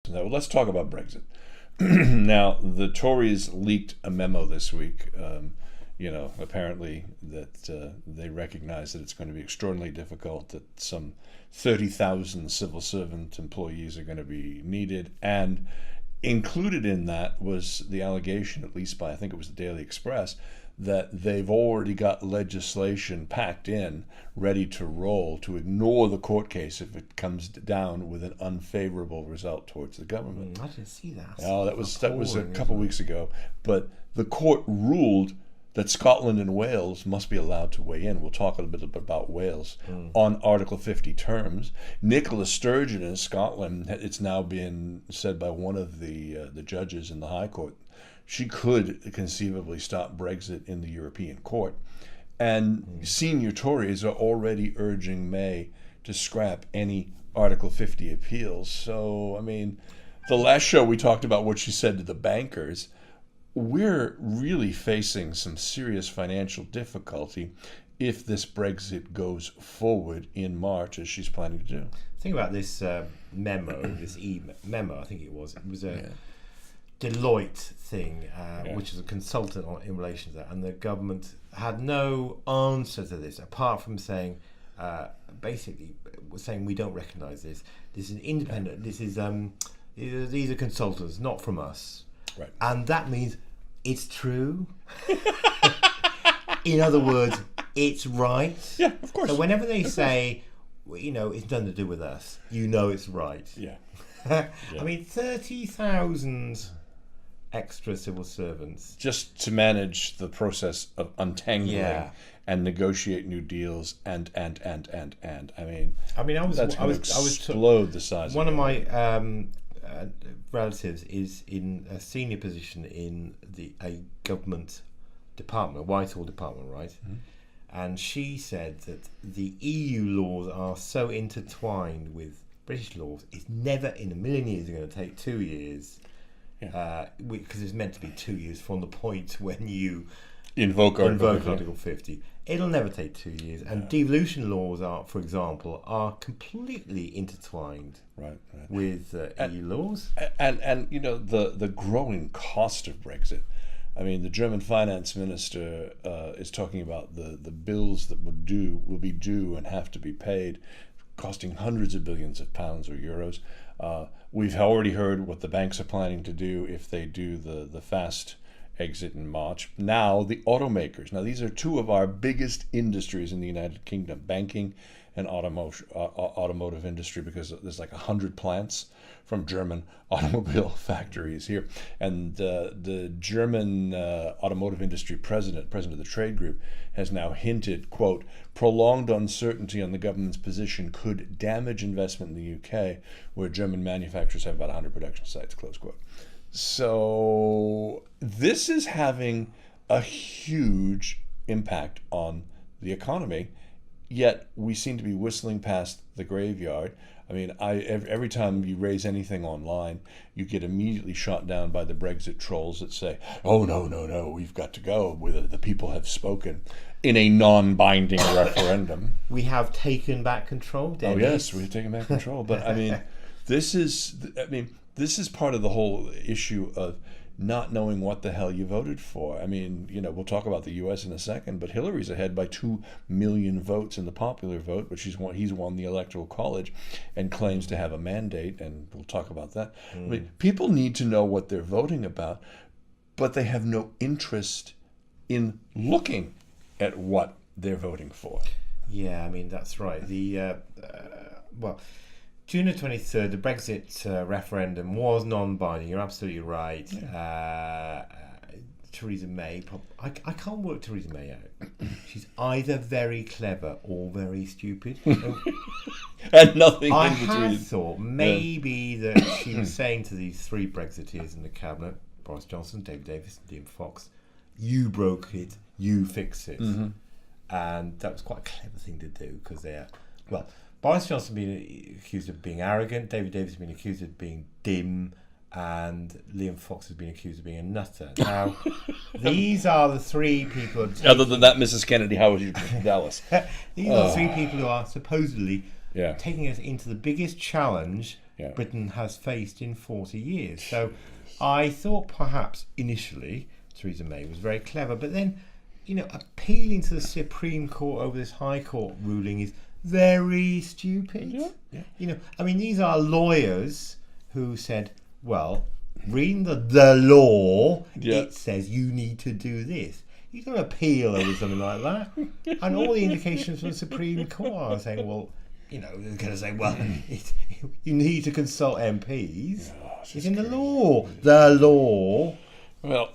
Now, let's talk about Brexit. Now, the Tories leaked a memo this week. Apparently that they recognize that it's going to be extraordinarily difficult, that some 30,000 civil servant employees are going to be needed, and included in that was the allegation, at least by, I think it was the Daily Express, that they've already got legislation packed in, ready to roll, to ignore the court case if it comes down with an unfavorable result towards the government. I didn't see that. Oh, that was a couple of weeks ago. But the court ruled that Scotland and Wales must be allowed to weigh in. We'll talk a little bit about Wales on Article 50 terms. Nicola Sturgeon in Scotland, it's now been said by one of the judges in the High Court, she could conceivably stop Brexit in the European Court. And senior Tories are already urging May to scrap any Article 50 appeals. So, I mean, the last show we talked about what she said to the bankers. We're really facing some serious financial difficulty if this Brexit goes forward in March, as she's planning to do. Think about this memo, this memo, I think it was. It was a Deloitte thing, which is a consultant in relation to that, and the government had no answer to this apart from saying, basically, saying we don't recognise this. This is independent. This is these are consultants, not from us. Right. And that means it's true. In other words, it's right. Yeah, of course. So whenever they say, it's nothing to do with us, it's right. Yeah. I mean, 30,000 extra civil servants. Just to manage the process of untangling and negotiate new deals and. I mean, I was explode the size. One of my relatives is in a senior position in a government department, a Whitehall department, right? Mm-hmm. And she said that the EU laws are so intertwined with British laws, it's never in a million years going to take 2 years, because it's meant to be 2 years from the point when you invoke Article 50. It'll never take 2 years. And devolution laws for example, are completely intertwined with EU laws. And the growing cost of Brexit. I mean, the German finance minister is talking about the bills that will be due and have to be paid, costing hundreds of billions of pounds or euros. We've already heard what the banks are planning to do if they do the fast exit in March. Now, the automakers. Now, these are two of our biggest industries in the United Kingdom, banking and automotive industry, because there's like 100 plants from German automobile factories here. And the German automotive industry president of the trade group, has now hinted, quote, prolonged uncertainty on the government's position could damage investment in the UK, where German manufacturers have about 100 production sites, close quote. So this is having a huge impact on the economy, yet we seem to be whistling past the graveyard. I mean, every time you raise anything online, you get immediately shot down by the Brexit trolls that say, oh, no, we've got to go, the people have spoken, in a non-binding referendum. We have taken back control, Dennis. Oh, yes, we've taken back control. But, I mean, this is part of the whole issue of not knowing what the hell you voted for. I mean, we'll talk about the U.S. in a second, but Hillary's ahead by 2 million votes in the popular vote, but he's won the Electoral College and claims to have a mandate, and we'll talk about that. I mean, people need to know what they're voting about, but they have no interest in looking at what they're voting for. Yeah, I mean, that's right. June the 23rd, the Brexit referendum was non-binding. You're absolutely right. Yeah. Theresa May, I can't work Theresa May out. She's either very clever or very stupid. And nothing I in between. I thought maybe that she was saying to these three Brexiteers in the cabinet, Boris Johnson, David Davis, and Liam Fox, you broke it, you fix it. Mm-hmm. And that was quite a clever thing to do, because Boris Johnson has been accused of being arrogant, David Davis has been accused of being dim, and Liam Fox has been accused of being a nutter. Now, these are the three people... Other than that, Mrs. Kennedy, how was you in Dallas? These are the three people who are supposedly taking us into the biggest challenge Britain has faced in 40 years. So I thought perhaps initially Theresa May was very clever, but then, appealing to the Supreme Court over this High Court ruling is very stupid. These are lawyers who said, well, reading the law, it says you need to do this. You don't appeal over something like that. And all the indications from the Supreme Court are saying, well, they're going to say, well, you need to consult MPs. It's in the law. The law. Well,